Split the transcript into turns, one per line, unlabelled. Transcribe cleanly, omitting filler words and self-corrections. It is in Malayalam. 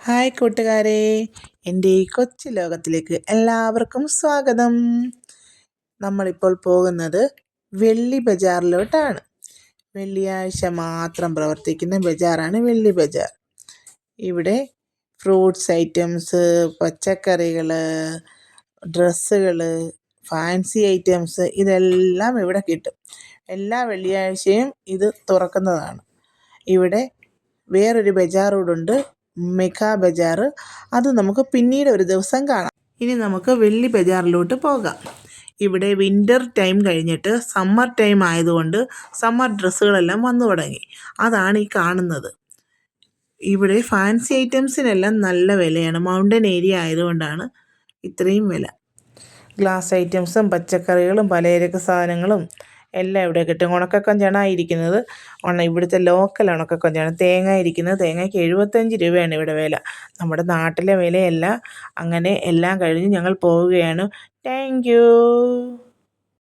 ഹായ് കൂട്ടുകാരെ, എൻ്റെ ഈ കൊച്ചു ലോകത്തിലേക്ക് എല്ലാവർക്കും സ്വാഗതം. നമ്മളിപ്പോൾ പോകുന്നത് വെള്ളി ബജാറിലോട്ടാണ്. വെള്ളിയാഴ്ച മാത്രം പ്രവർത്തിക്കുന്ന ബജാറാണ് വെള്ളി ബജാർ. ഇവിടെ ഫ്രൂട്ട്സ് ഐറ്റംസ്, പച്ചക്കറികൾ, ഡ്രസ്സുകൾ, ഫാൻസി ഐറ്റംസ് ഇതെല്ലാം ഇവിടെ കിട്ടും. എല്ലാ വെള്ളിയാഴ്ചയും ഇത് തുറക്കുന്നതാണ്. ഇവിടെ വേറൊരു ബജാറോടുണ്ട്, മെഗാ ബജാർ. അത് നമുക്ക് പിന്നീട് ഒരു ദിവസം കാണാം. ഇനി നമുക്ക് വെള്ളി ബജാറിലോട്ട് പോകാം. ഇവിടെ വിൻ്റർ ടൈം കഴിഞ്ഞിട്ട് സമ്മർ ടൈം ആയതുകൊണ്ട് സമ്മർ ഡ്രസ്സുകളെല്ലാം വന്നു തുടങ്ങി. അതാണ് ഈ കാണുന്നത്. ഇവിടെ ഫാൻസി ഐറ്റംസിനെല്ലാം നല്ല വിലയാണ്. മൗണ്ടൻ ഏരിയ ആയതുകൊണ്ടാണ് ഇത്രയും വില. ഗ്ലാസ് ഐറ്റംസും പച്ചക്കറികളും പലചരക്ക് സാധനങ്ങളും എല്ലാം ഇവിടെ കിട്ടും. ഉണക്കക്കൊഞ്ചാണ് ഇരിക്കുന്നത്. ഇവിടുത്തെ ലോക്കൽ ഉണക്കക്കൊഞ്ചാണ്. തേങ്ങ ഇരിക്കുന്നത്. തേങ്ങയ്ക്ക് 75 രൂപയാണ് ഇവിടെ വില. നമ്മുടെ നാട്ടിലെ വിലയല്ല. അങ്ങനെ എല്ലാം കഴിഞ്ഞ് ഞങ്ങൾ പോവുകയാണ്. Thank you.